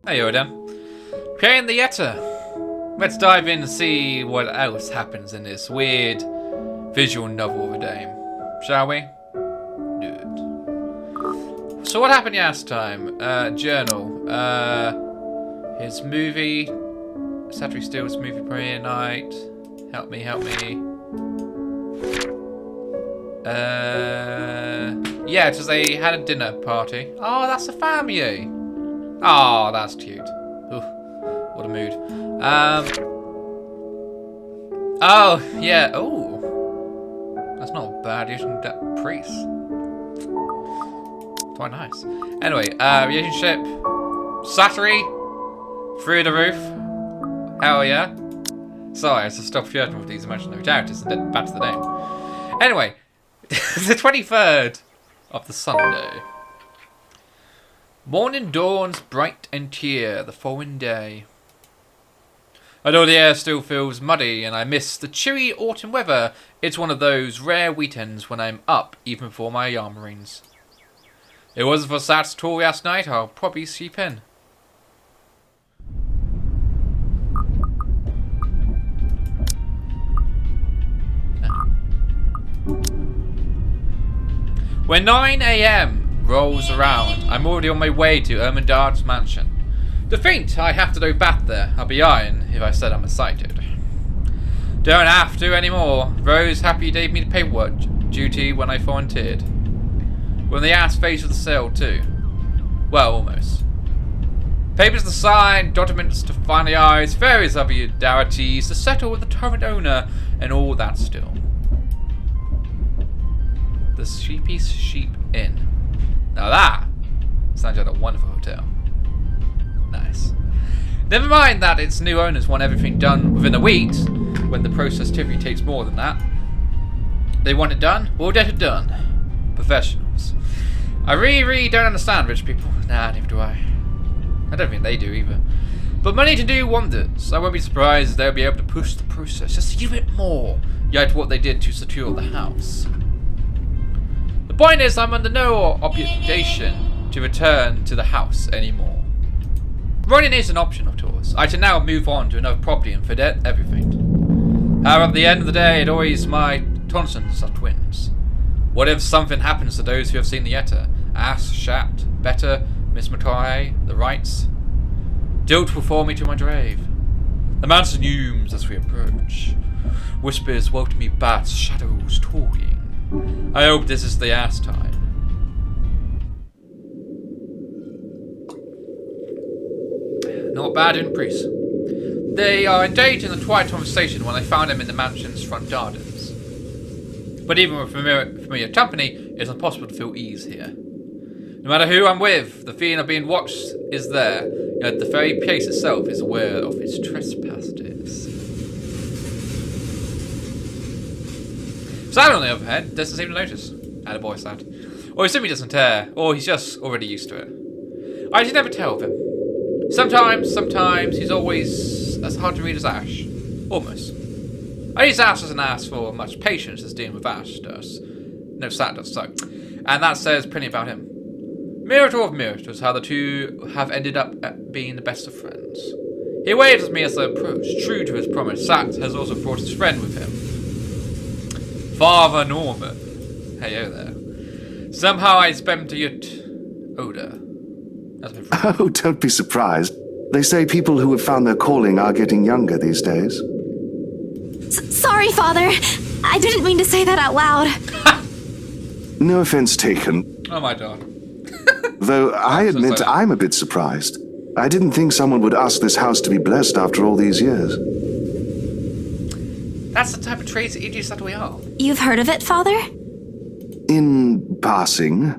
Hey, Odin. Playing the Letter. Let's dive in and see what else happens in this weird visual novel of a game. Shall we? Do it. So what happened last time? Journal. His movie. Saturday Steele's movie premiere night. Help me. Yeah, because they had a dinner party. Oh, that's a family. Oh, that's cute. Ooh, what a mood. Oh, yeah. Oh, that's not bad. Using that priest. Quite nice. Anyway, relationship. Saturday. Through the roof. Hell yeah. Sorry, I just stopped flirting with these imaginary characters and then back to the name. Anyway, the 23rd of the Sunday. Morning dawns bright and clear the following day. Although the air still feels muddy and I miss the chilly autumn weather, it's one of those rare weekends when I'm up even before my alarm rings. It wasn't for Sat's tour last night, I'll probably sleep in. When 9 AM rolls around, I'm already on my way to Ermengarde's mansion. To think I have to go back there, I'll be lying if I said I'm excited. Don't have to anymore. Rose happy gave me the paperwork duty when I volunteered. When the ass phase of the sale too. Well, almost. Papers to sign, documents to finalize, various other legalities to settle with the current owner, and all that still. The Sheepy's Sheep Inn. Now that sounds like a wonderful hotel. Nice. Never mind that its new owners want everything done within a week, when the process typically takes more than that. They want it done, we'll get it done. Professionals. I really don't understand rich people. Nah, neither do I. I don't think they do either. But money can do wonders. I won't be surprised if they'll be able to push the process just a little bit more, yet what they did to secure the house. The point is, I'm under no obligation to return to the house anymore. Running is an option, of course. I can now move on to another property and forget everything. However, at the end of the day, it always my conscience that wins. What if something happens to those who have seen the Letter? Ass, Shapt, Better, Miss McCoy, the Rights? Guilt will follow me to my grave. The mountain looms as we approach. Whispers welcome me back, shadows talking. I hope this is the last time. Not bad in priest. They are engaged in a quiet conversation when I found them in the mansion's front gardens. But even with familiar company, it's impossible to feel ease here. No matter who I'm with, the feeling of being watched is there, yet the very place itself is aware of its trespasses. Sad, on the other hand, doesn't seem to notice. Attaboy, Sad. Or he simply doesn't care, or he's just already used to it. I should never tell of him. Sometimes he's always as hard to read as Ash. Almost. I use Ash doesn't ask for much patience as dealing with Ash does. No, Sad does, so. And that says plenty about him. Miracle of miracles, how the two have ended up being the best of friends. He waves at me as I approach, true to his promise. Sat has also brought his friend with him. Father Norman. Heyo there. Somehow I spent to yet odor. Oh, don't be surprised. They say people who have found their calling are getting younger these days. Sorry, Father. I didn't mean to say that out loud. No offense taken. Oh my god. Though I admit I'm a bit surprised. I didn't think someone would ask this house to be blessed after all these years. That's the type of crazy idiots that we are. You've heard of it, Father? In passing,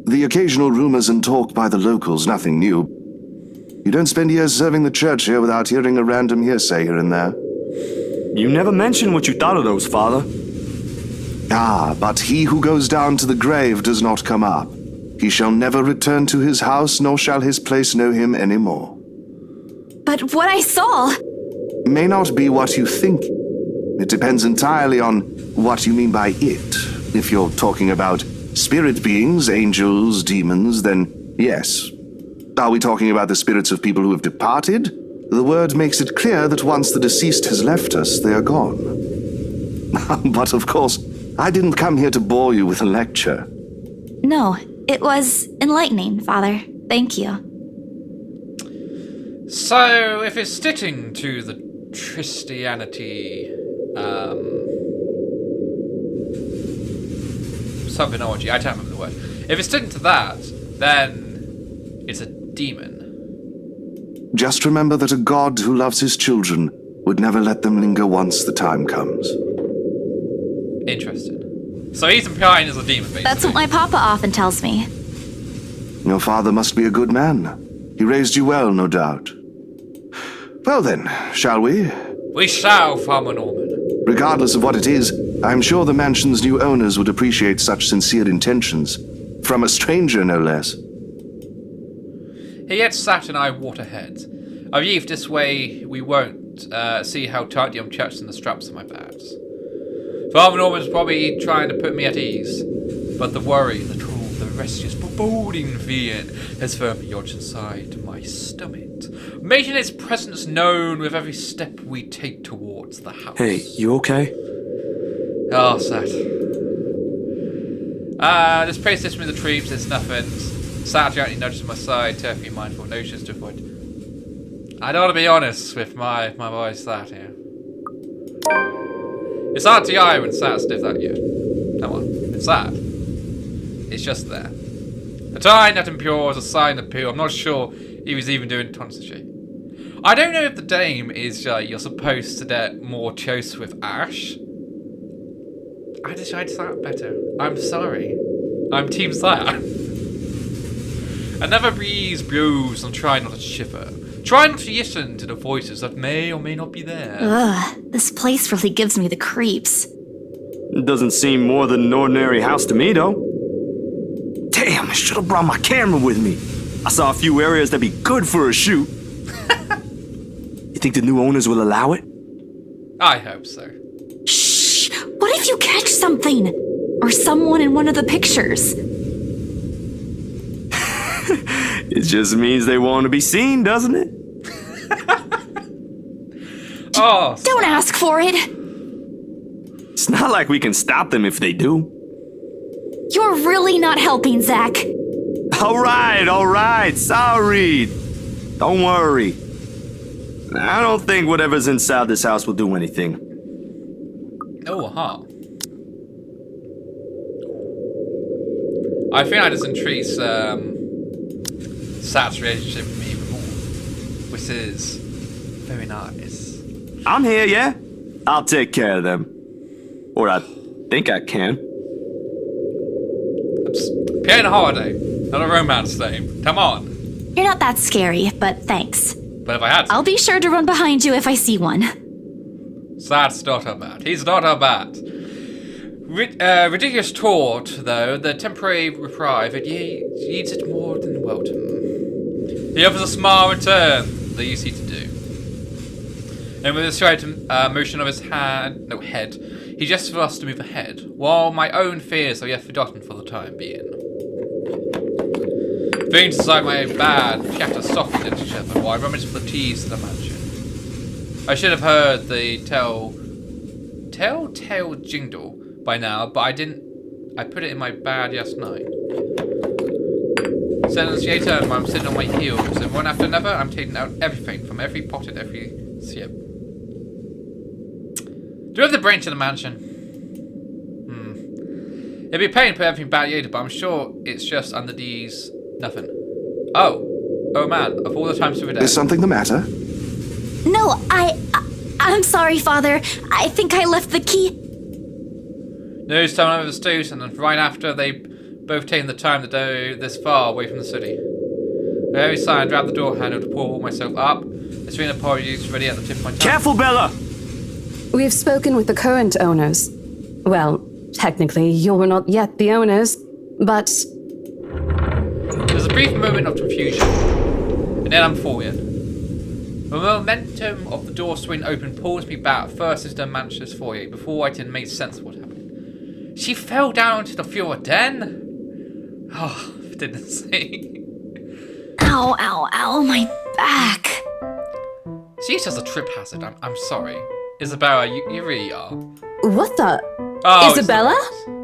the occasional rumors and talk by the locals, nothing new. You don't spend years serving the church here without hearing a random hearsay here and there. You never mentioned what you thought of those, Father. Ah, but he who goes down to the grave does not come up. He shall never return to his house, nor shall his place know him any more. But what I saw... May not be what you think. It depends entirely on what you mean by it. If you're talking about spirit beings, angels, demons, then yes. Are we talking about the spirits of people who have departed? The word makes it clear that once the deceased has left us, they are gone. But of course, I didn't come here to bore you with a lecture. No, it was enlightening, Father. Thank you. So, if it's sticking to the Christianity, somethingology, I can't remember the word. If it's sticking to that, then it's a demon. Just remember that a god who loves his children would never let them linger once the time comes. Interesting. So he's implying as a demon, basically. That's what my papa often tells me. Your father must be a good man. He raised you well, no doubt. Well then, shall we? We shall, Farmer Norman. Regardless of what it is, I'm sure the mansion's new owners would appreciate such sincere intentions. From a stranger, no less. He yet sat and I walked ahead. I believe this way we won't see how tightly I'm clutched in the straps of my bags. Father Norman's probably trying to put me at ease, but the worry, the trouble, the restless, foreboding feeling has firmly lodged inside my stomach, making its presence known with every step we take towards the house. Hey, you okay? Oh, sad. This place hits me the trees, there's nothing. Sad gently nudges my side, terribly mindful notions to avoid. I don't want to be honest with my voice that here. It's hard to eye when Sat's stiff that you. Come on, it's sad. It's just there. The tide not impure is a sign of pure. I'm not sure he was even doing tonsure. I don't know if the dame is you're supposed to get more close with Ash. I decided that better. I'm sorry. I'm Team Sat. Another breeze blows and try not to shiver. Try not to listen to the voices that may or may not be there. Ugh, this place really gives me the creeps. It doesn't seem more than an ordinary house to me, though. Damn, I should have brought my camera with me. I saw a few areas that'd be good for a shoot. You think the new owners will allow it? I hope so. Shh! What if you catch something? Or someone in one of the pictures? It just means they want to be seen, doesn't it? Oh, Don't ask for it! It's not like we can stop them if they do. You're really not helping, Zach. All right, sorry. Don't worry. I don't think whatever's inside this house will do anything. oh, huh. I think I just increase Sat's relationship with me even more, which is very nice. I'm here, yeah? I'll take care of them. Or I think I can. It's playing a holiday, not a romance theme. Come on. You're not that scary, but thanks. But if I had to, I'll be sure to run behind you if I see one. Sat's not a bat. He's not a bat. Ridiculous taught, though, the temporary reprieve, it needs it more than welcome. He offers a small return, the easy to do. And with a slight motion of his head, he gestures for us to move ahead, while my own fears are yet forgotten for the time being. Things inside my bag chatter softly at each other while I rummage for the keys to the mansion. I should have heard the telltale jingle by now, but I didn't. I put it in my bag last night. Sentence later, I'm sitting on my heels, and one after another, I'm taking out everything from every pocket, every sip. Do we have the branch in the mansion? It'd be a pain to put everything back later, but I'm sure it's just under these. Nothing. Oh man, of all the times to be Is something the matter? No, I'm sorry, Father. I think I left the key. News time over the station, and right after they both taken the time to go this far away from the city. A heavy sigh and grabbed the door handle to pull myself up. Between apologies ready at the tip of my tongue. Careful, Bella! We've spoken with the current owners. Well, technically, you're not yet the owners, but... There's a brief moment of confusion, and then I'm falling. The momentum of the door swing open pulls me back first into the mansion's foyer before I can make sense of what happened. She fell down to the floor then? Oh, for goodness sake. Ow, ow, ow, my back. She's just a trip hazard. I'm sorry. Isabella, you really are. What the? Oh, Isabella? it's the rose.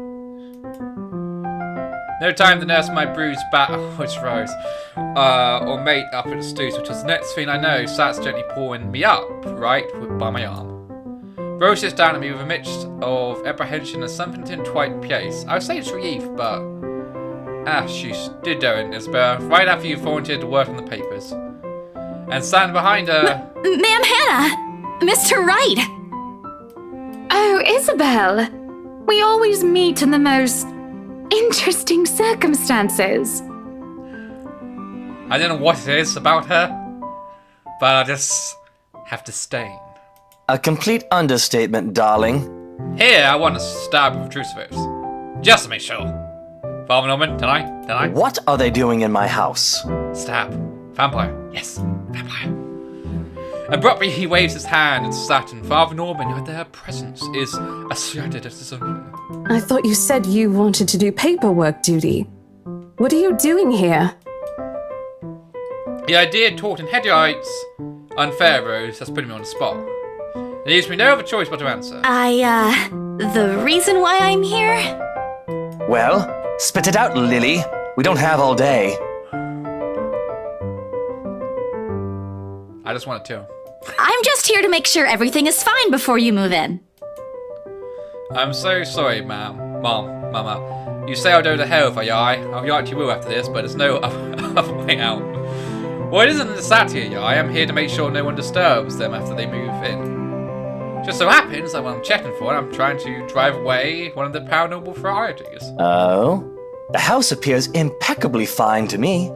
No time to nurse my bruised back. Oh, it's Rose. Or mate up at the stools, which was the next thing I know, Sat's gently pulling me up, right, by my arm. Rose sits down at me with a mix of apprehension and something to quite place. I would say it's relief, but... she stood there in Isabella, right after you volunteered to work on the papers. And standing behind her... Ma'am Hannah! Mr. Wright! Oh, Isabel! We always meet in the most interesting circumstances. I don't know what it is about her, but I just have to stain. A complete understatement, darling. Here, I want to stab with a crucifix. Just to make sure. Father Norman, can I? What are they doing in my house? Stab. Vampire. Yes, vampire. Abruptly, he waves his hand and Saturn. Father Norman, their presence is asserted as his own. I thought you said you wanted to do paperwork duty. What are you doing here? The idea taught in headites unfair, Rose. That's putting me on the spot. There leaves me no other choice but to answer. The reason why I'm here? Well, spit it out, Lily. We don't have all day. I just wanted to. I'm just here to make sure everything is fine before you move in. I'm so sorry, Mama. You say I'll go to hell if I die. I'll react to you will after this, but there's no other way out. Well, it isn't sat here, I am here to make sure no one disturbs them after they move in. Just so happens that when I'm checking for it, I'm trying to drive away one of the paranormal varieties. Oh? The house appears impeccably fine to me.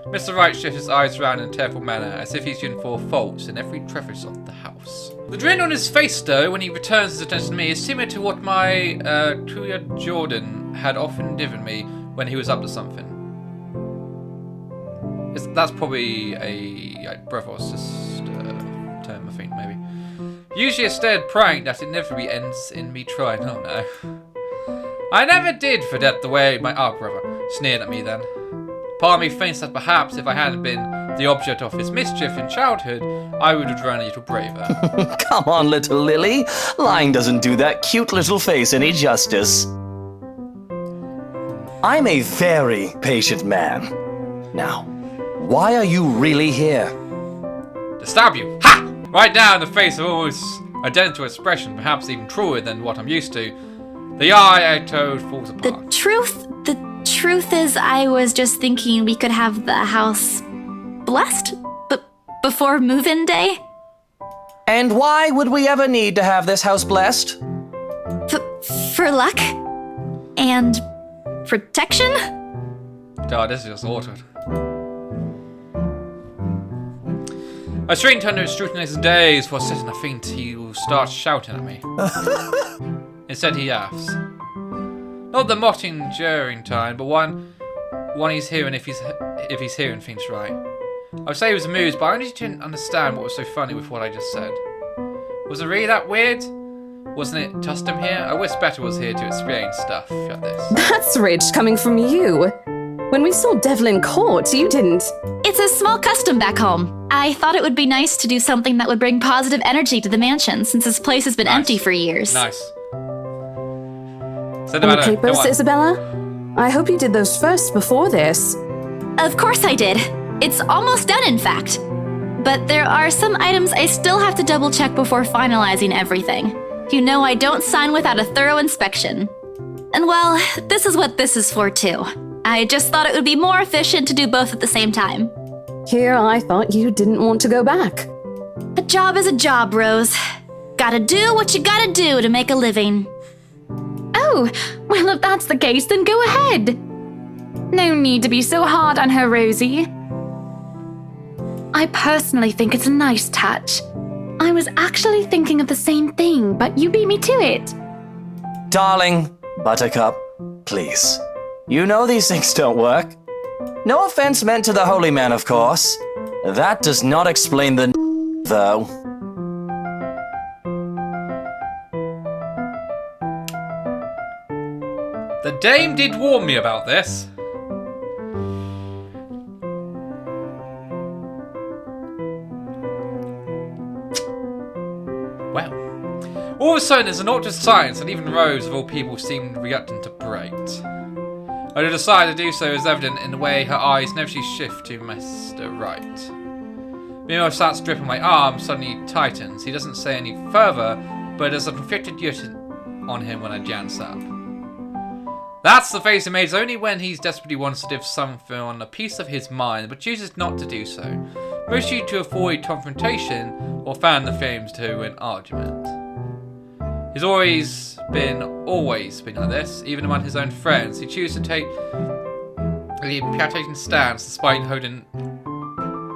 Mr. Wright shifts his eyes around in a tearful manner, as if he's looking for faults in every crevice of the house. The grin on his face, though, when he returns his attention to me, is similar to what my Tuya Jordan had often given me when he was up to something. That's probably a brother or sister term, I think, maybe. Usually a stared prank that inevitably ends in me trying. Oh no. I never did forget the way my brother sneered at me then. Part of me thinks that perhaps if I hadn't been the object of his mischief in childhood, I would have grown a little braver. Come on, little Lily. Lying doesn't do that cute little face any justice. I'm a very patient man. Now, why are you really here? To stab you. Ha! Right down in the face of almost identical expression, perhaps even truer than what I'm used to. The eye I told falls apart. The truth is, I was just thinking we could have the house blessed before move-in day. And why would we ever need to have this house blessed? For luck and protection. God, this is just awkward. I strained under his scrutinizing gaze for a second. I think he will start shouting at me. Instead, he laughs. Not the mocking, jeering kind, but one he's hearing if he's hearing things right. I would say he was amused, but I only didn't understand what was so funny with what I just said. Was it really that weird? Wasn't it custom here? I wish Better was here to explain stuff like this. That's rich coming from you. When we saw Devil in court, you didn't. It's a small custom back home. I thought it would be nice to do something that would bring positive energy to the mansion, since this place has been empty for years. Nice. And the papers, Isabella? I hope you did those first before this. Of course I did. It's almost done, in fact. But there are some items I still have to double check before finalizing everything. You know I don't sign without a thorough inspection. And well, this is what this is for too. I just thought it would be more efficient to do both at the same time. Here I thought you didn't want to go back. A job is a job, Rose. Gotta do what you gotta do to make a living. Oh, well, if that's the case, then go ahead. No need to be so hard on her, Rosie. I personally think it's a nice touch. I was actually thinking of the same thing, but you beat me to it. Darling, Buttercup, please. You know these things don't work. No offense meant to the holy man, of course. That does not explain the though. The dame did warn me about this. sudden, it's an altered silence, and even Rose, of all people, seemed reluctant to break. Her desire to do so is evident in the way her eyes inevitably shift to Mr. Wright. Meanwhile, starts gripping my arm, suddenly tightens. He doesn't say any further, but there's a conflicted unit on him when I glance up. That's the face he makes only when he desperately wants to give something on a piece of his mind, but chooses not to do so, mostly to avoid confrontation or fan the flames to an argument. He's always been like this, even among his own friends. He chooses to take a patriotic stance despite holding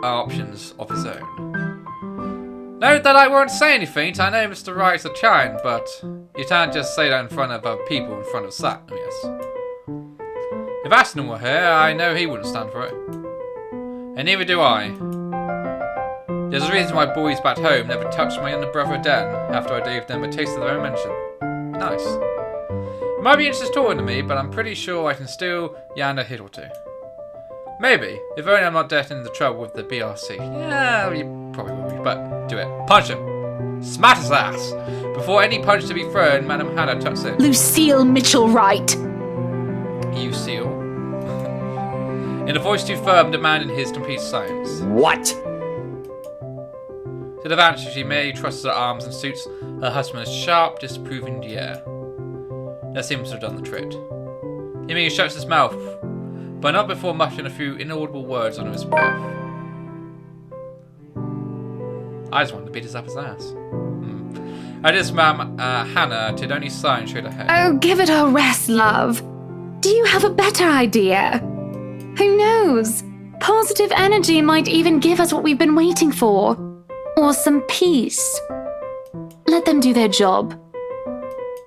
options of his own. Note that I won't say anything. I know Mr. Wright's a giant, but you can't just say that in front of other people in front of Satmius. If Aston were here, I know he wouldn't stand for it. And neither do I. There's a reason why boys back home never touched my younger brother Den after I gave them a taste of their own mention. Nice. It might be interesting talking to me, but I'm pretty sure I can still yarn a hit or two. Maybe, if only I'm not getting into trouble with the BRC. Yeah, you probably will be, but do it. Punch him. Smash his ass. Before any punch to be thrown, Madam Hannah tucks in. Lucille Mitchell Wright. You seal. In a voice too firm, demanding his complete silence. What? To the advantage, she merely trusts her arms and suits her husband a sharp, disapproving air. That seems to have done the trick. He merely shuts his mouth, but not before muttering a few inaudible words under his breath. I just wanted to beat his up his ass. At this, Ma'am Hannah did only sigh and shake her head. Oh, give it a rest, love. Do you have a better idea? Who knows? Positive energy might even give us what we've been waiting for. Or some peace. Let them do their job.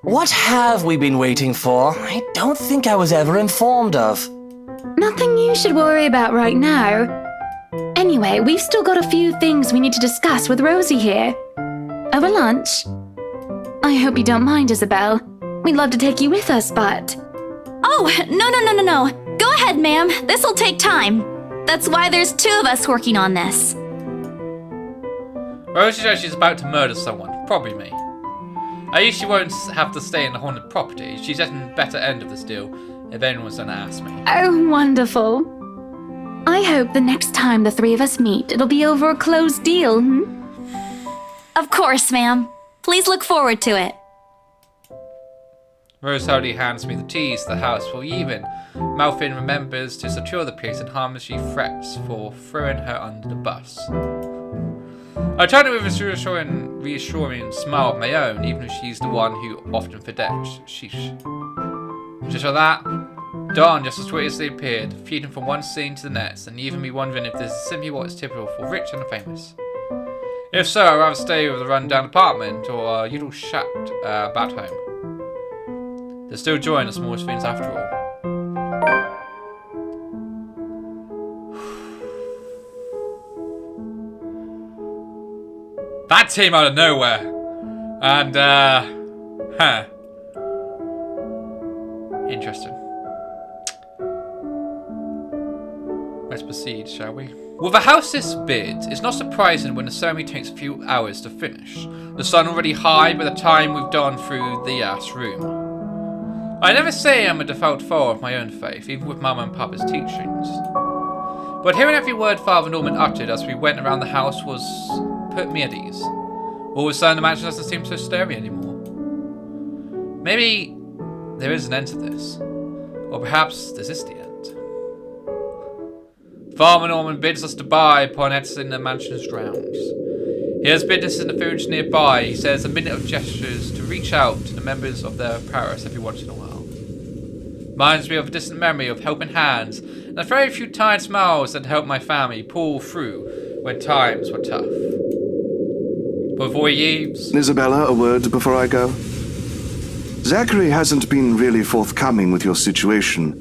What have we been waiting for? I don't think I was ever informed of. Nothing you should worry about right now. Anyway, we've still got a few things we need to discuss with Rosie here. Over lunch? I hope you don't mind, Isabel. We'd love to take you with us, but... Oh, no. Go ahead, ma'am. This'll take time. That's why there's 2 of us working on this. Rosie says she's about to murder someone, probably me. At least she won't have to stay in the haunted property. She's getting the better end of this deal, if anyone's gonna ask me. Oh, wonderful. I hope the next time the 3 of us meet, it'll be over a closed deal, Of course, ma'am. Please look forward to it. Rose hardly hands me the keys to the house for even. Malfin remembers to secure the place and harmlessly frets for throwing her under the bus. I turn it with a reassuring smile of my own, even if she's the one who often forgets. Sheesh. Just like that, dawn just as quickly appeared, feeding from one scene to the next, and leaving me wondering if this is simply what is typical for rich and famous. If so, I'd rather stay with a run-down apartment or a usual shack back home. There's still joy in the smallest things after all. That came out of nowhere. And, interesting. Let's proceed, shall we? With a house this big, it's not surprising when the ceremony takes a few hours to finish. The sun already high by the time we've gone through the room. I never say I'm a devout follower of my own faith, even with Mama and Papa's teachings. But hearing every word Father Norman uttered as we went around the house put me at ease. All of a sudden, the mansion doesn't seem so scary anymore. Maybe there is an end to this. Or perhaps this is the end. Farmer Norman bids us goodbye upon exiting the mansion's grounds. He has business in the village nearby. He says a minute of gestures to reach out to the members of their parish every once in a while. Reminds me of a distant memory of helping hands and the very few tired smiles that helped my family pull through when times were tough. Before he leaves... Isabella, a word before I go. Zachary hasn't been really forthcoming with your situation,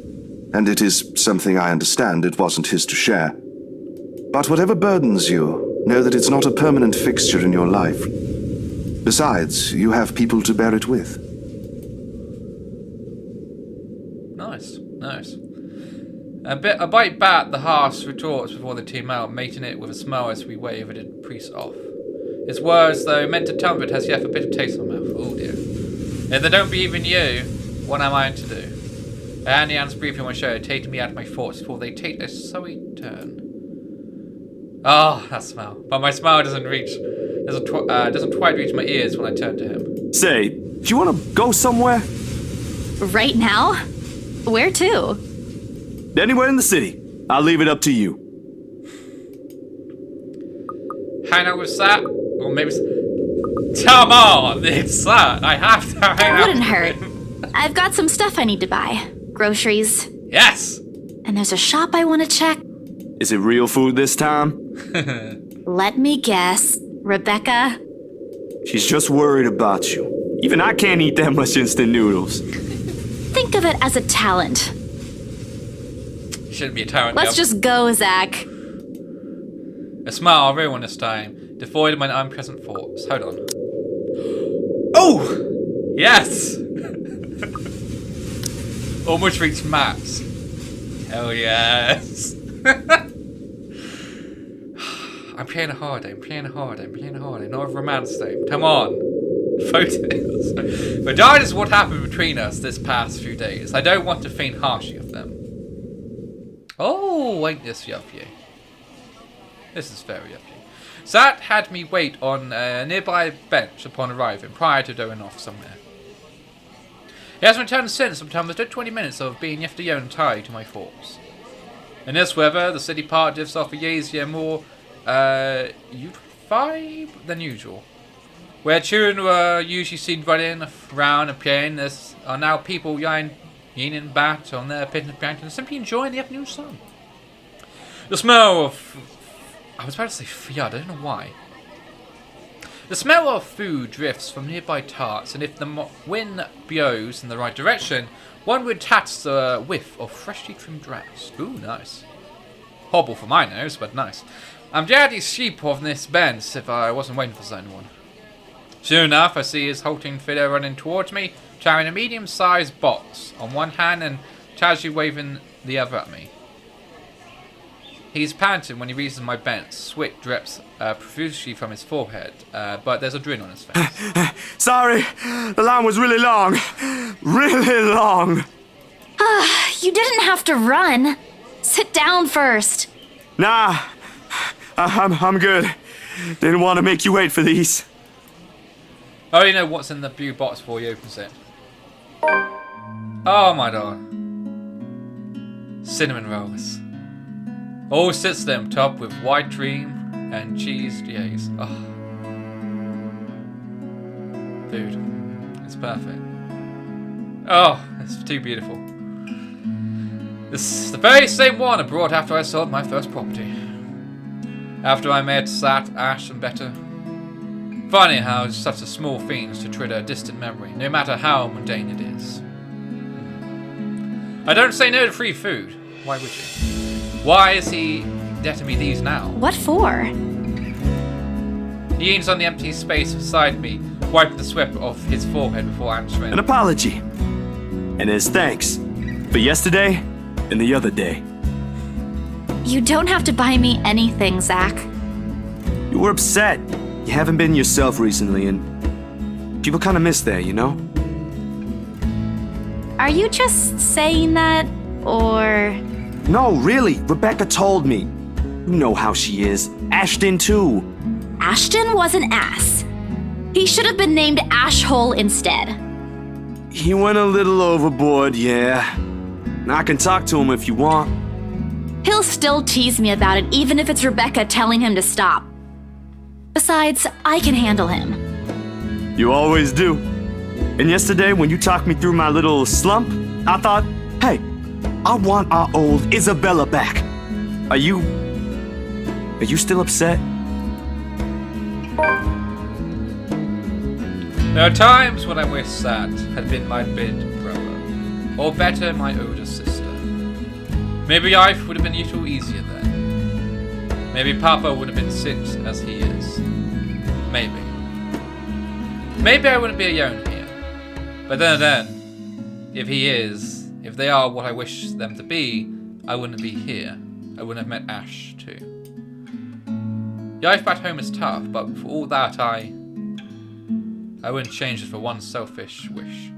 and it is something I understand it wasn't his to share. But whatever burdens you, know that it's not a permanent fixture in your life. Besides, you have people to bear it with. Nice. A bite back the harsh retorts before the team out, mating it with a smile as we wave the priest off. His words, though meant to comfort, has yet a bitter taste in my mouth. Oh dear. If they don't believe in you, what am I to do? And the ants briefly on my shoulder, taking me out of my thoughts before they take a sweet turn. Oh, that smell. But my smile doesn't quite reach my ears when I turn to him. Say, do you want to go somewhere? Right now? Where to? Anywhere in the city. I'll leave it up to you. Hang out with Sat? Or maybe... Come on! It's Sat! I have to hang out Wouldn't with hurt. him. I've got some stuff I need to buy. Groceries. Yes! And there's a shop I want to check. Is it real food this time? Let me guess. Rebecca? She's just worried about you. Even I can't eat that much instant noodles. Think of it as a talent. Shouldn't be a tyrant. Let's just go, Zach. A smile, everyone this time, devoid of my unpleasant thoughts. Hold on. Oh! Yes! Almost reached max. Hell yes. I'm playing hard, not a romance thing. Come on. Photos. Regardless of what happened between us this past few days, I don't want to think harshly of them. Oh, ain't this lovely? This is very lovely. Zat had me wait on a nearby bench upon arriving, prior to going off somewhere. He hasn't returned since, sometimes within 20 minutes of being left alone entirely to my thoughts. In this weather, the city part gives off a easier, more vibe than usual. Where children were usually seen running around and playing, there are now people leaning back on their picnic blanket and simply enjoying the afternoon sun. The smell of... I was about to say flood, I don't know why. The smell of food drifts from nearby tarts, and if the wind blows in the right direction, one would catch the whiff of freshly trimmed grass. Ooh, nice. Horrible for my nose, but nice. I'm glad he's sheep on this bench if I wasn't waiting for someone. Soon enough, I see his halting figure running towards me, carrying a medium-sized box on one hand and casually waving the other at me. He's panting when he reaches my bench. Sweat drips profusely from his forehead, but there's a grin on his face. Sorry, the line was really long. Really long. You didn't have to run. Sit down first. Nah, I'm good. Didn't want to make you wait for these. I already know what's in the blue box before he opens it. Oh my god. Cinnamon rolls. All sits them topped with white cream and cheese glaze. Oh. Food. It's perfect. Oh, it's too beautiful. This is the very same one I brought after I sold my first property. After I met Sat, Ash, and Better. Funny how it's such a small thing to trigger a distant memory, no matter how mundane it is. I don't say no to free food. Why would you? Why is he getting me these now? What for? He leans on the empty space beside me, wiping the sweat off his forehead before answering. An apology. And as thanks for yesterday and the other day. You don't have to buy me anything, Zach. You were upset. You haven't been yourself recently, and people kind of miss that, you know? Are you just saying that, or... No, really. Rebecca told me. You know how she is. Ashton, too. Ashton was an ass. He should have been named Ashhole instead. He went a little overboard, yeah. I can talk to him if you want. He'll still tease me about it, even if it's Rebecca telling him to stop. Besides, I can handle him. You always do. And yesterday, when you talked me through my little slump, I thought, hey, I want our old Isabella back. Are you still upset? There are times when I wish Sat had been my big brother, or better, my older sister. Maybe life would have been a little easier then. Maybe Papa would have been sick as he is. Maybe. Maybe I wouldn't be alone here. But then, if they are what I wish them to be, I wouldn't be here. I wouldn't have met Ash too. Life back home is tough, but for all that I wouldn't change it for one selfish wish.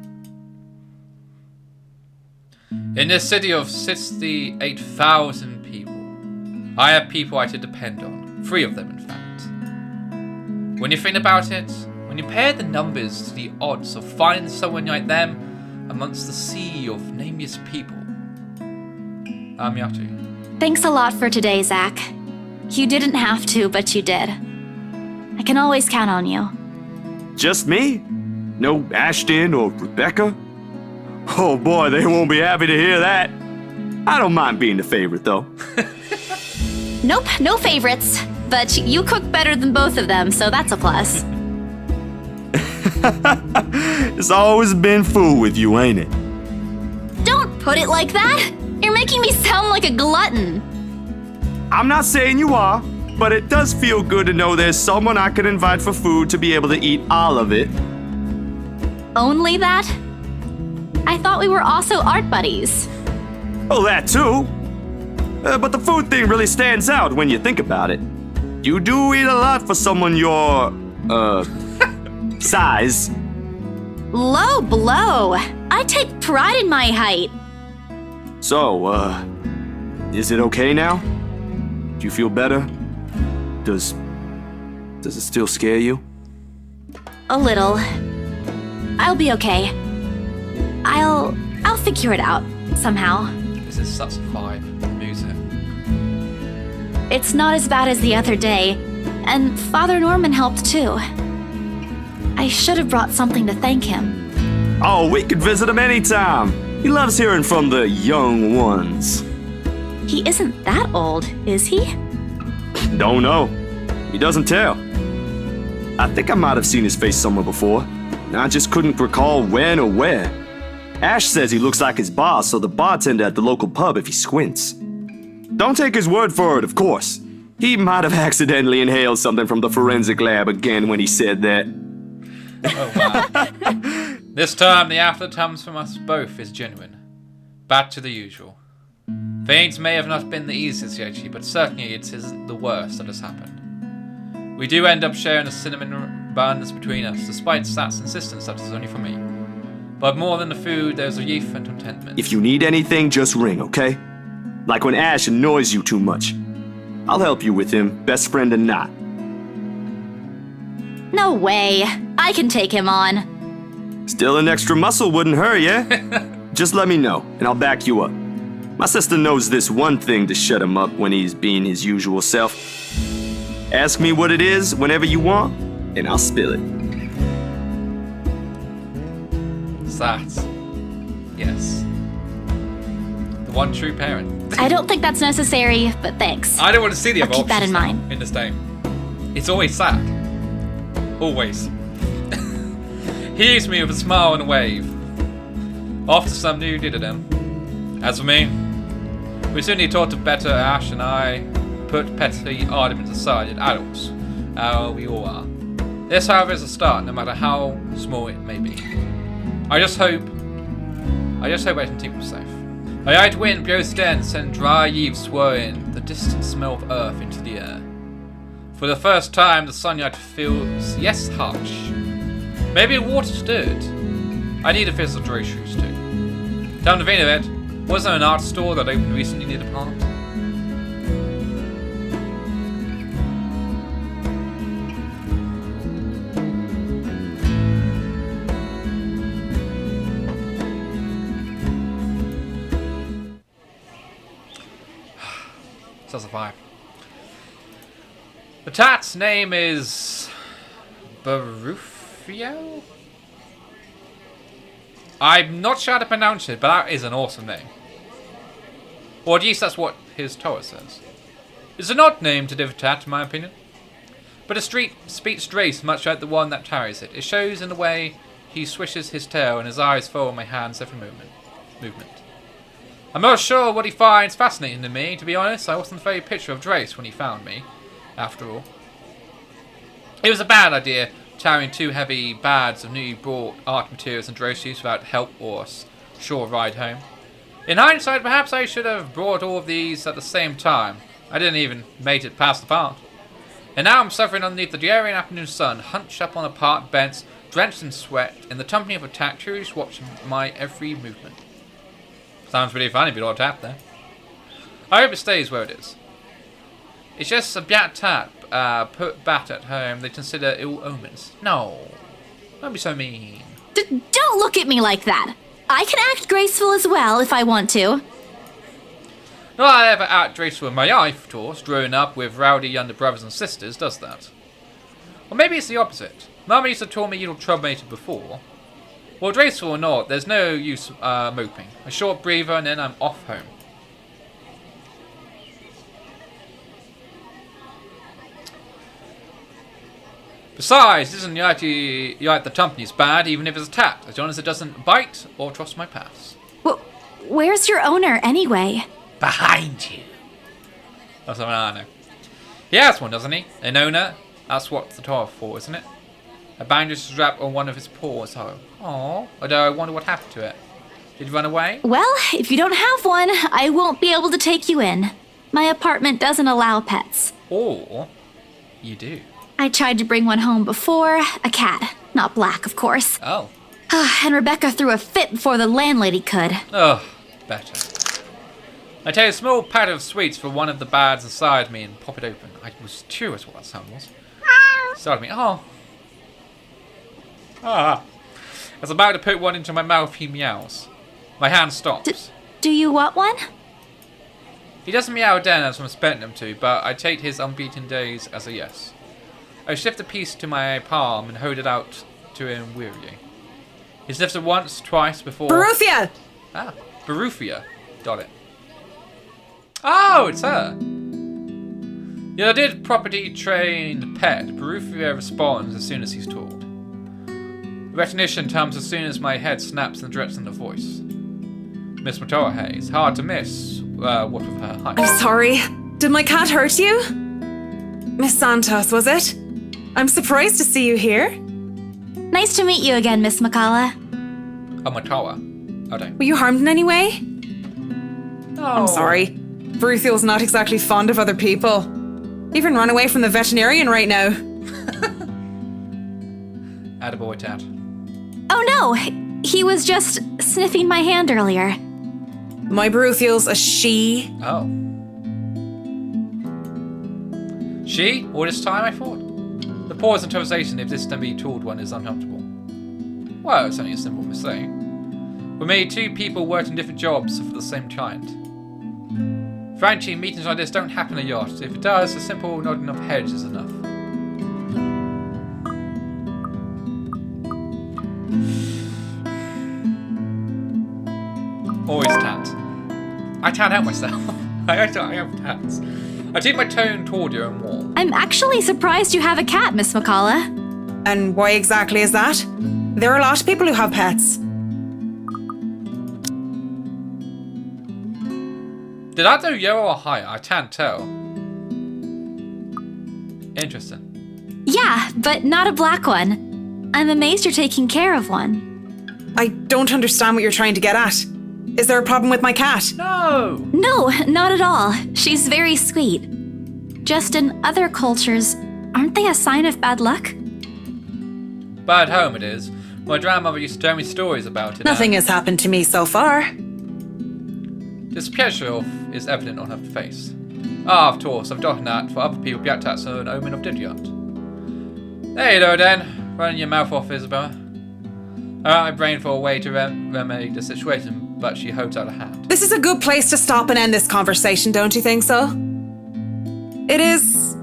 In this city of 68,000 people, I have people I could depend on. 3 of them, in fact. When you think about it, when you pair the numbers to the odds of finding someone like them amongst the sea of nameless people, I'm Yatu. Thanks a lot for today, Zach. You didn't have to, but you did. I can always count on you. Just me? No Ashton or Rebecca? Oh boy, they won't be happy to hear that. I don't mind being the favorite, though. Nope, no favorites. But you cook better than both of them, so that's a plus. It's always been food with you, ain't it? Don't put it like that! You're making me sound like a glutton. I'm not saying you are, but it does feel good to know there's someone I could invite for food to be able to eat all of it. Only that? I thought we were also art buddies. Oh, that too. But the food thing really stands out when you think about it. You do eat a lot for someone your, size. Low blow. I take pride in my height. So, is it okay now? Do you feel better? Does it still scare you? A little. I'll be okay. I'll figure it out somehow. This is such a vibe. The music. It's not as bad as the other day, and Father Norman helped too. I should have brought something to thank him. Oh, we could visit him anytime. He loves hearing from the young ones. He isn't that old, is he? Don't know. He doesn't tell. I think I might have seen his face somewhere before. I just couldn't recall when or where. Ash says he looks like his boss, or the bartender at the local pub if he squints. Don't take his word for it, of course. He might have accidentally inhaled something from the forensic lab again when he said that. Oh, wow. This time, the aftertimes from us both is genuine. Back to the usual. Things may have not been the easiest lately, but certainly it isn't the worst that has happened. We do end up sharing a cinnamon bun that's between us, despite Sat's insistence that it's only for me. But more than the food, there's relief and contentment. If you need anything, just ring, okay? Like when Ash annoys you too much. I'll help you with him, best friend or not. No way. I can take him on. Still an extra muscle wouldn't hurt, yeah? Just let me know, and I'll back you up. My sister knows this one thing to shut him up when he's being his usual self. Ask me what it is whenever you want, and I'll spill it. Sat. Yes. The one true parent. I don't think that's necessary, but thanks. I don't want to see the I'll other keep that in options mind. in this game. It's always Sat. Always. He used me with a smile and a wave. Off to some new diddle. As for me, we certainly taught to better Ash and I put petty arguments aside as adults. We all are. This, however, is a start, no matter how small it may be. I just hope I can keep us safe. A light wind blows dense and dry leaves swirling the distant smell of earth into the air. For the first time, the sunlight feels, yes, harsh. Maybe water stirred. I need a visit to dry shoes too. Come to think of it, was there an art store that opened recently near the park? That's a vibe. The tat's name is Barufio? I'm not sure how to pronounce it, but that is an awesome name. Or at least that's what his Torah says. It's an odd name to give a tat, in my opinion. But the street speaks grace much like the one that carries it. It shows in the way he swishes his tail and his eyes follow my hand's every movement. I'm not sure what he finds fascinating to me, to be honest. I wasn't a very picture of Drace when he found me, after all. It was a bad idea, carrying 2 heavy bags of newly bought art materials and groceries without help or a short ride home. In hindsight, perhaps I should have brought all of these at the same time. I didn't even make it past the park. And now I'm suffering underneath the glaring afternoon sun, hunched up on a park bench, drenched in sweat, in the company of a tattooist watching my every movement. Sounds pretty funny if you don't tap there. I hope it stays where it is. It's just a bad tap put back at home they consider ill omens. No, don't be so mean. Don't look at me like that. I can act graceful as well if I want to. Not that I ever act graceful in my life, of course. Growing up with rowdy younger brothers and sisters does that. Or maybe it's the opposite. Mama used to tell me you're troublemaker before. Well, graceful or not, there's no use moping. A short breather and then I'm off home. Besides, isn't like the company's bad, even if it's attacked, as long as it doesn't bite or cross my paths. Well, where's your owner anyway? Behind you. That's something I know. He has one, doesn't he? An owner? That's what the tower for, isn't it? A bandage strap on one of his paws. Oh, although I wonder what happened to it. Did he run away? Well, if you don't have one, I won't be able to take you in. My apartment doesn't allow pets. Or you do. I tried to bring one home before, a cat. Not black, of course. Oh. And Rebecca threw a fit before the landlady could. Oh, better. I take a small packet of sweets for one of the bags inside me and pop it open. I was curious what that sound was. Started me. Oh. Ah. As I'm about to put one into my mouth, he meows. My hand stops. Do you want one? He doesn't meow then as I'm expecting him to, but I take his unbeaten days as a yes. I shift a piece to my palm and hold it out to him wearily. He sniffs it once, twice before... Barufia! Ah, Barufia. Got it. Oh, it's her. Yeah, I did property trained pet. Barufia responds as soon as he's told. Recognition comes as soon as my head snaps in the direction of the voice. Miss Matoahe. It's hard to miss, what with her height. I'm sorry. Did my cat hurt you? Miss Santos, was it? I'm surprised to see you here. Nice to meet you again, Miss Makala. Oh, Matawa. Oh, dang. Were you harmed in any way? No. I'm sorry. Baruthiel's not exactly fond of other people. Even run away from the veterinarian right now. Attaboy, Tat. Oh no, he was just sniffing my hand earlier. My Baruthiel's a she. Oh. She? All this time, I thought? The pause in conversation, if this can be told one, is uncomfortable. Well, it's only a simple mistake. We made two people working different jobs for the same client. Frankly, meetings like this don't happen a lot. If it does, a simple nodding of heads is enough. Always tat. I tat out myself. I have tats. I take my tone toward you and warm. I'm actually surprised you have a cat, Miss Makala. And why exactly is that? There are a lot of people who have pets. Did I do yellow or higher? I can't tell. Interesting. Yeah, but not a black one. I'm amazed you're taking care of one. I don't understand what you're trying to get at. Is there a problem with my cat? No! No, not at all. She's very sweet. Just in other cultures, aren't they a sign of bad luck? But at home it is. My grandmother used to tell me stories about it. Nothing has happened to me so far. Displeasure is evident on her face. Ah, of course, I've done that. For other people, Byatats are an omen of Didyot. There you go then. Running your mouth off, Isabella. My brain for a way to remedy the situation, but she holds out a hand. This is a good place to stop and end this conversation, don't you think so? It is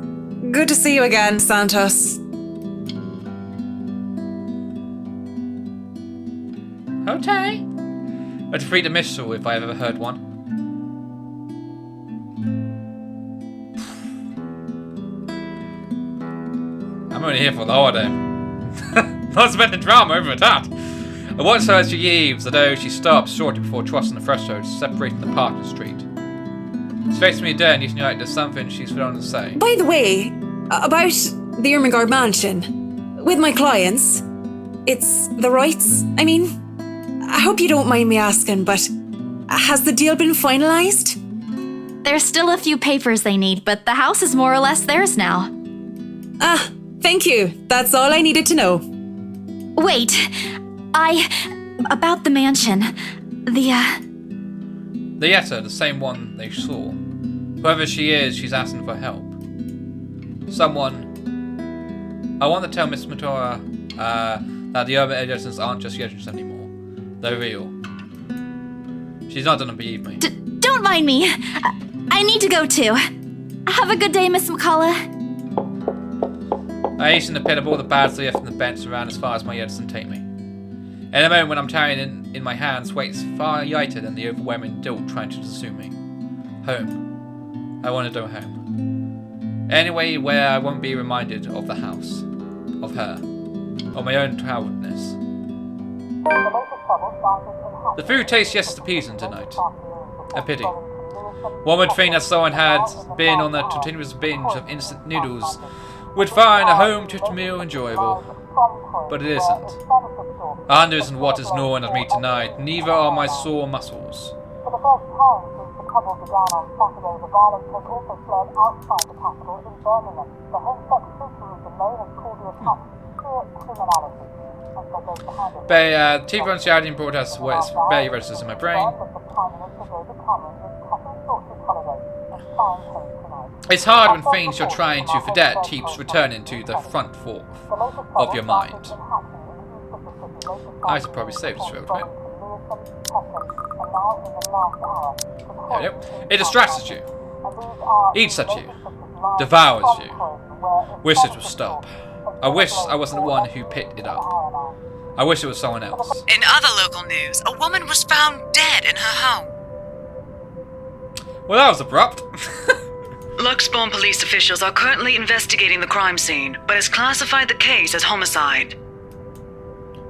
good to see you again, Santos. Okay. I'd defeat a missile if I ever heard one. I'm only here for the holiday. Not spending drama over that. I watch her as she leaves, although she stops shortly before crossing the threshold, separating the park and the street. She's facing me dead and using like there's something she's forgotten to say. By the way, about the Ermengarde mansion, with my clients, it's the rights, I mean, I hope you don't mind me asking, but has the deal been finalized? There's still a few papers they need, but the house is more or less theirs now. Ah, thank you. That's all I needed to know. Wait. About the mansion. The Yetta, the same one they saw. Whoever she is, she's asking for help. Someone... I want to tell Miss Matora that the urban legends aren't just legends anymore. They're real. She's not gonna believe me. Don't mind me. I need to go too. Have a good day, Miss McCullough. I hasten to pit up all the bags left in the bench around as far as my Edison take me. In a moment when I'm carrying it in my hands weights far lighter than the overwhelming guilt trying to consume me. Home. I want to go home. Anyway, where I won't be reminded of the house. Of her. Of my own cowardness. The food tastes just appeasing tonight. A pity. One would think that someone had been on a continuous binge of instant noodles would find a home-cooked meal enjoyable. But it isn't. And isn't what is gnawing at me tonight, neither are my sore muscles. TV on shouting broadcasts what is barely registers in my brain. It's hard when things you're trying to forget keeps returning to the front forth of your mind. I should probably save this road, right? There we go. It distracts you, eats at you, devours you. Wish it would stop. I wish I wasn't the one who picked it up. I wish it was someone else. In other local news, a woman was found dead in her home. Well, that was abrupt. Luxbourne police officials are currently investigating the crime scene, but has classified the case as homicide.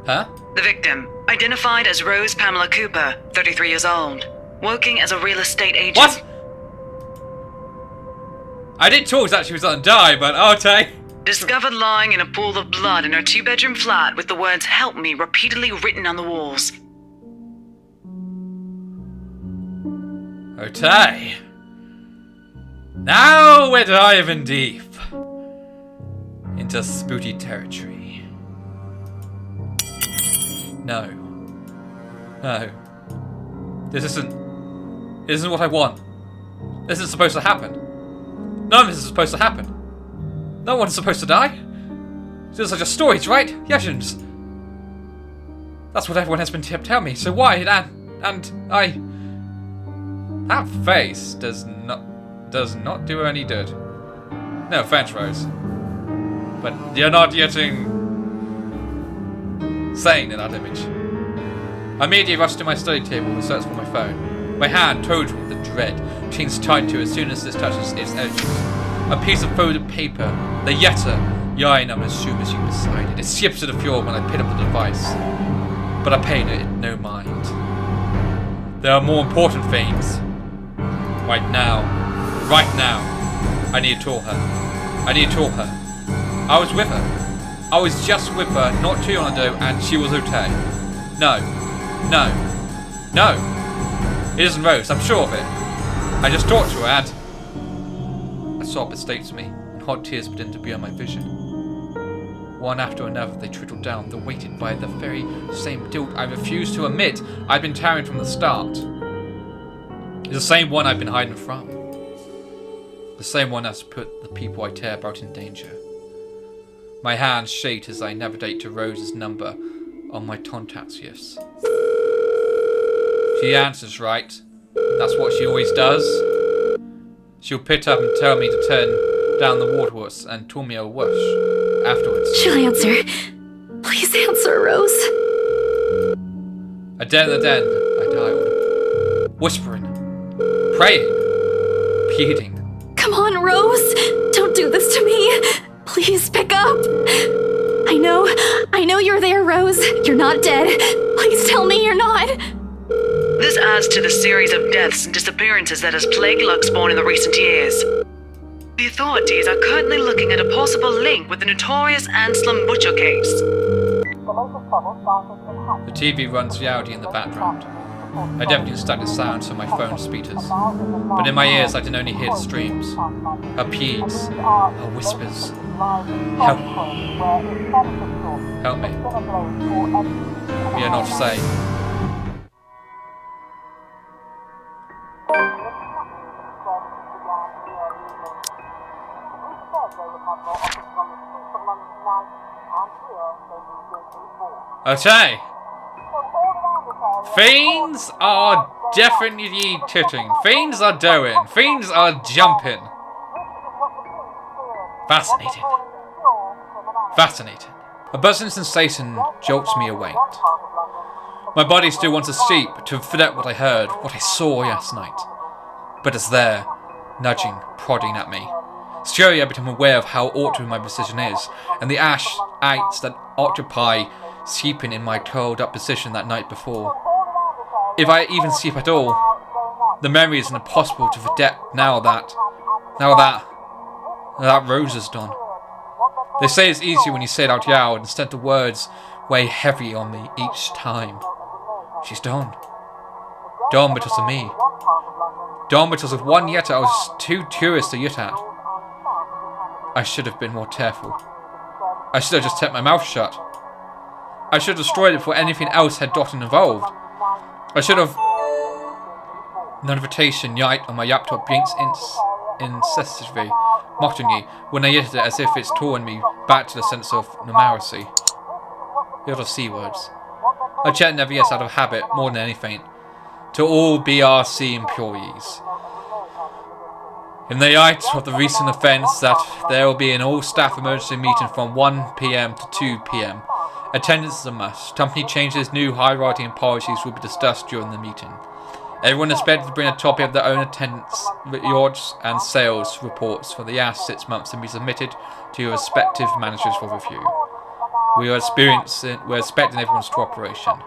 Huh? The victim, identified as Rose Pamela Cooper, 33 years old, working as a real estate agent. What? I didn't talk that she was gonna die, but okay. Discovered lying in a pool of blood in her two-bedroom flat with the words "Help me" repeatedly written on the walls. Okay. Now we're diving deep into spooky territory. No. No. This isn't what I want. This isn't supposed to happen. None of this is supposed to happen. No one's supposed to die. These are just stories, right? Legends. That's what everyone has been telling me. So why? And I... That face does not do her any good. No offense, Rose. But you're not getting sane in that image. I immediately rushed to my study table and searched for my phone. My hand, told with the dread, clings tight to it as soon as this touches its edges. A piece of folded paper, the Yetta, lying on as soon as you beside it. It skips to the floor when I pick up the device. But I paid it no mind. There are more important things. Right now, I need to talk her. I was with her. I was just with her not too long ago and she was okay. No. It isn't Rose, I'm sure of it. I just talked to her and... A sob escaped me, and hot tears began to be on my vision. One after another they trickled down, though weighted by the very same guilt I refused to admit I'd been carrying from the start. It's the same one I've been hiding from. The same one that's put the people I care about in danger. My hands shake as I navigate to Rose's number on my contacts list. She answers right. That's what she always does. She'll pick up and tell me to turn down the waterworks and tell me a whoosh afterwards. She'll answer. Please answer, Rose. Again and then I dialed, whispering, praying, pleading. Come on, Rose. Don't do this to me. Please pick up. I know you're there, Rose. You're not dead. Please tell me you're not. This adds to the series of deaths and disappearances that has plagued Luxbourne in the recent years. The authorities are currently looking at a possible link with the notorious Anselm Butcher case. The TV runs reality in the background. I definitely stuck the sound to my phone's speakers, but in my ears I can only hear the streams, her pleads, her whispers, Help. Help me. We are not safe. Okay. Fiends are definitely titting. Fiends are doing. Fiends are jumping. Fascinating. Fascinating. A buzzing sensation jolts me awake. My body still wants to sleep to forget what I heard, what I saw last night. But it's there, nudging, prodding at me. Slowly I become aware of how awkward my position is, and the ash acts that occupy sleeping in my curled up position that night before. If I even sleep at all, the memory is impossible to forget now that Rose is gone. They say it's easy when you say it out loud, instead the words weigh heavy on me each time. She's gone. Gone because of me. Gone because of one yet I was too curious to look at. I should have been more careful. I should have just kept my mouth shut. I should have destroyed it before anything else had gotten involved. I should have... Notification light on my laptop blinks incessantly, mockingly, when I hit it as if it's torn me back to the sense of normalcy. Little C words. I check never yes out of habit, more than anything. To all BRC employees. In the light of the recent events that there will be an all-staff emergency meeting from 1 PM to 2 PM. Attendance is a must. Company changes, new hierarchy and policies will be discussed during the meeting. Everyone is expected to bring a copy of their own attendance, rewards and sales reports for the last 6 months and be submitted to your respective managers for review. We're expecting everyone's cooperation.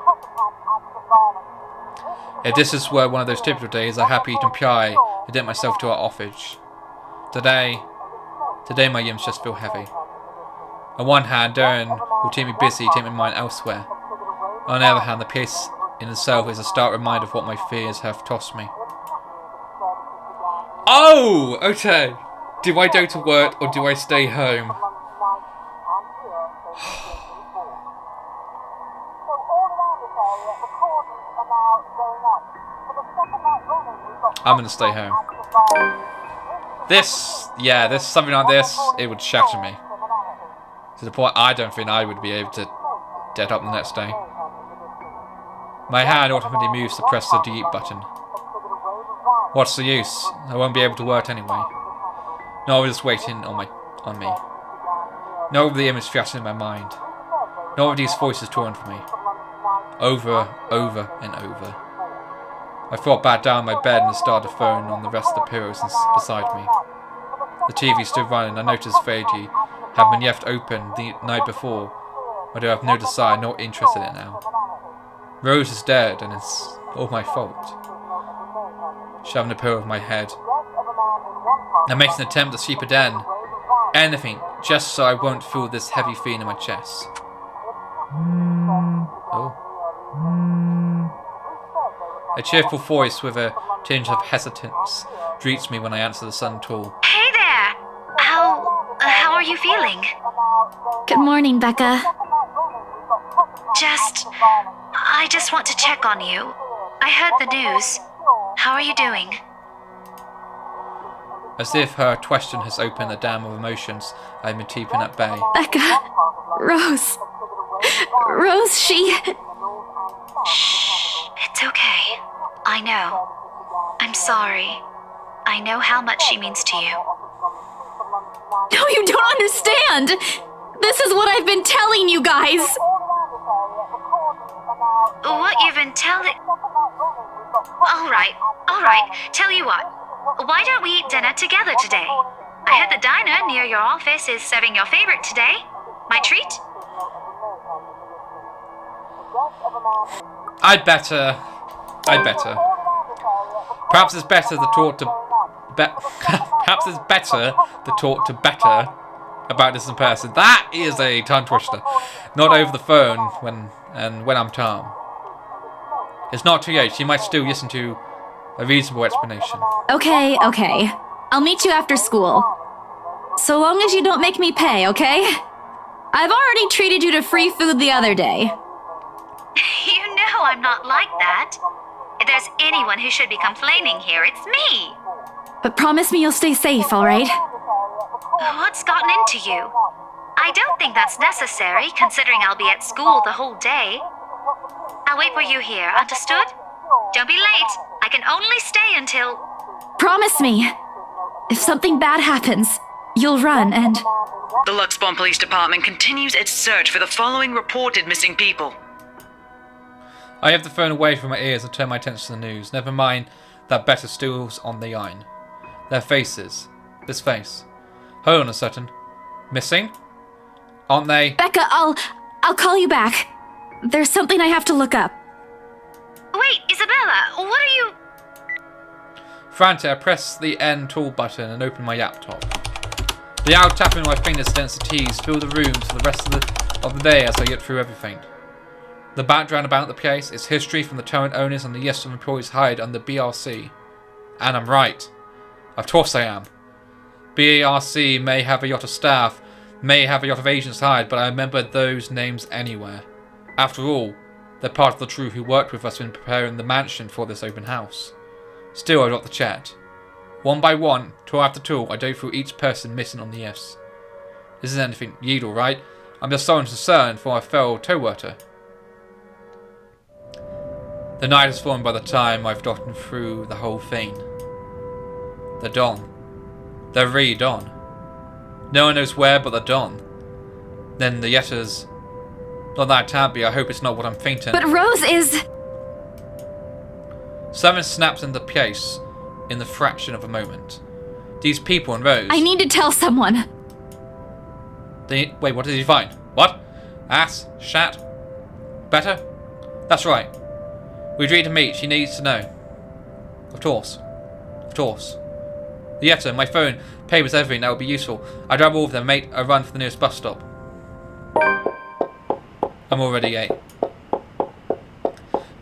If this is one of those typical days, I'm happy to comply and get myself to our office. Today my limbs just feel heavy. On one hand, Darren will keep me busy, take my mind elsewhere. On the other hand, the place in itself is a stark reminder of what my fears have tossed me. Oh! Okay. Do I go to work or do I stay home? I'm gonna stay home. This something like this, it would shatter me. To the point I don't think I would be able to get up the next day. My hand automatically moves to press the delete button. What's the use? I won't be able to work anyway. No one is waiting on me. No the image flashing in my mind. No of these voices torn from me. Over and over. I fought back down my bed and started the phone on the rest of the pillows beside me. The TV still running. I noticed vaguely had been left open the night before, but I have no desire, no interest in it now. Rose is dead, and it's all my fault. Shoving the pillow over my head. I make an attempt to sleep again. Anything, just so I won't feel this heavy feeling in my chest. Oh. A cheerful voice with a tinge of hesitance greets me when I answer the sudden call. Hey there! How are you feeling? Good morning, Becca. I just want to check on you. I heard the news. How are you doing? As if her question has opened a dam of emotions I've been keeping at bay. Becca. Rose, she... Shh. It's okay. I know. I'm sorry. I know how much she means to you. No, you don't understand! This is what I've been telling you guys! What you've been telling... Alright. Tell you what. Why don't we eat dinner together today? I heard the diner near your office is serving your favorite today. My treat? I'd better. Perhaps it's better to talk to perhaps it's better to talk to Becca about this in person. That is a tongue twister. Not over the phone when I'm calm. It's not too late. She might still listen to a reasonable explanation. Okay. I'll meet you after school. So long as you don't make me pay, okay? I've already treated you to free food the other day. You know I'm not like that. If there's anyone who should be complaining here, it's me. But promise me you'll stay safe, alright? What's gotten into you? I don't think that's necessary, considering I'll be at school the whole day. I'll wait for you here, understood? Don't be late. I can only stay until... Promise me. If something bad happens, you'll run and... The Luxbourne Police Department continues its search for the following reported missing people. I have the phone away from my ears and turn my attention to the news. Never mind that better still's on the line. Their faces. This face. Hold on a second. Missing? Aren't they? Becca, I'll call you back. There's something I have to look up. Wait, Isabella, what are you... Frantic, I press the N tool button and open my laptop. The loud tapping of my fingers against the keys fill the room for the rest of the day as I get through everything. The background about the place is history from the current owners and the list of employees hired under BRC. And I'm right. Of course I am. BRC may have a lot of staff, may have a lot of agents hired, but I remember those names anywhere. After all, they're part of the crew who worked with us in preparing the mansion for this open house. Still, I got the chat. One by one, tool after tool, I go through each person missing on the list. This isn't anything illegal, right? I'm just so concerned for my fellow co-worker. The night has fallen by the time I've gotten through the whole thing. They're gone. They're really gone. No one knows where, but they're gone. Then the letters... Not that it can't be, I hope it's not what I'm thinking. But Rose is... Something snaps into place in the fraction of a moment. These people and Rose... I need to tell someone. Wait, what did he find? What? Ass? Shat? Better? That's right. We agreed to meet. She needs to know. Of course. Of course. The letter, my phone, papers, everything that would be useful. I'd grab all of them and make a run for the nearest bus stop. I'm already late.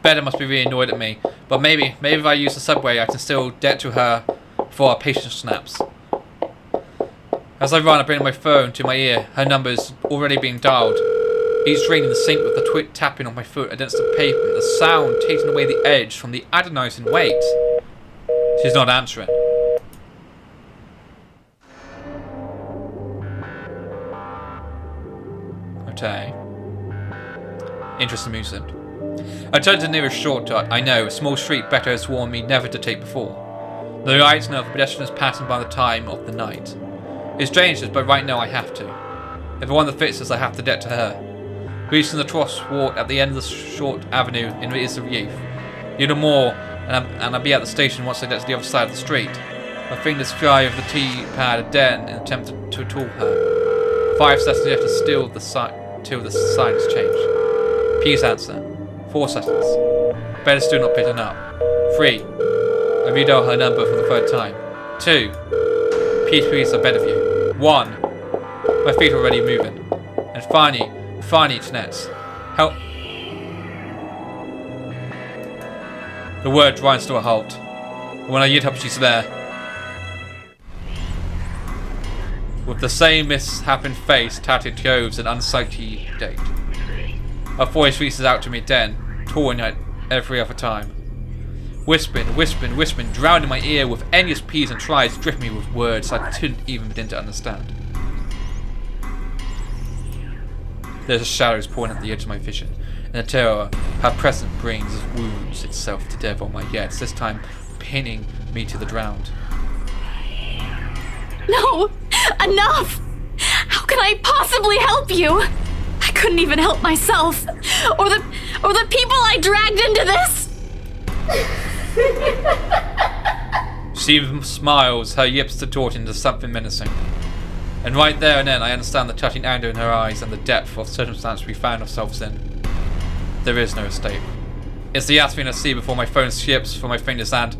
Beda must be really annoyed at me, but maybe if I use the subway I can still get to her before our patience snaps. As I run, I bring my phone to my ear. Her number is already being dialed. Each ring in the sync with the twit tapping on my foot against the pavement, the sound taking away the edge from the agonizing weight. She's not answering. Okay. Interesting music. I turned to the nearest shortcut. I know, a small street Becca has warned me never to take before. The lights know the pedestrians passing by the time of the night. It's dangerous, but right now I have to. If I want the fixes, I have to get to her. Reaching the crosswalk at the end of the short avenue in is a relief. Little more, and I'll be at the station once I get to the other side of the street. My fingers fly over the T-pad again in an attempt to call her. 5 seconds left to till the silence change. Please answer. 4 seconds. Better still not picking up. 3. I redial her number for the 3rd time. 2. Please, I beg of you. 1. My feet are already moving. And finally, it's Nets. Help. The word grinds to a halt. And when I yield up, she's there. With the same misshapen face, tattered clothes, and unsightly gait. Her voice reaches out to me then, tawing at every other time. Whispering, drowned in my ear with endless pleas and tries to drift me with words I couldn't even begin to understand. There's shadows pouring at the edge of my vision, and the terror her presence brings wounds itself to death on my yets, this time pinning me to the ground. No! Enough! How can I possibly help you? I couldn't even help myself, or the people I dragged into this. She smiles, her lips contorting into something menacing. And right there and then I understand the touching anger in her eyes and the depth of circumstance we found ourselves in. There is no escape. It's the last thing I see before my phone slips from my fingers and...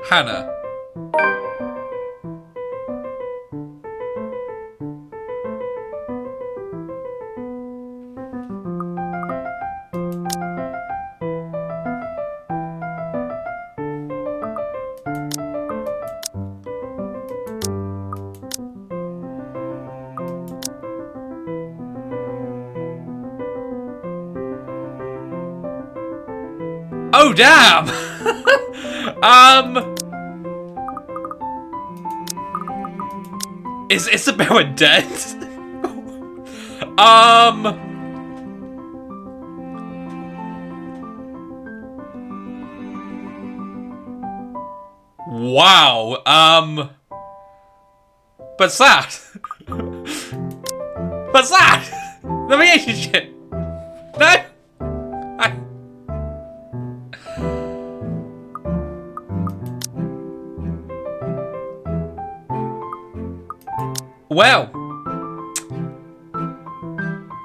Hannah. Oh, damn! Is Isabella dead? Wow, but sad. But sad! The relationship! No? Well,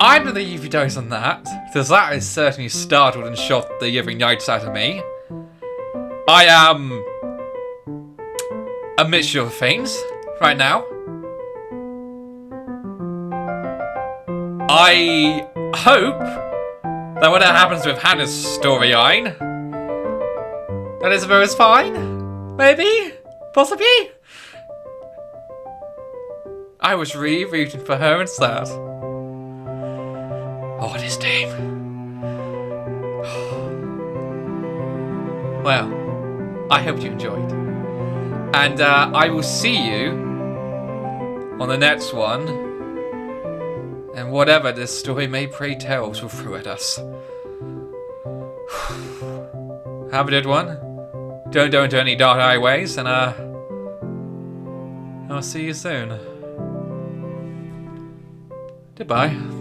I'm gonna leave you guys on that, because that has certainly startled and shocked the living nights out of me. I am a mixture of things right now. I hope that whatever happens with Hannah's storyline, that Isabella's fine? Maybe? Possibly? I was really rooting for her and sad. Oh, this team. Well, I hope you enjoyed. And I will see you on the next one. And whatever this story may pray tales will throw at us. Have a good one. Don't go into any dark highways, and I'll see you soon. Goodbye.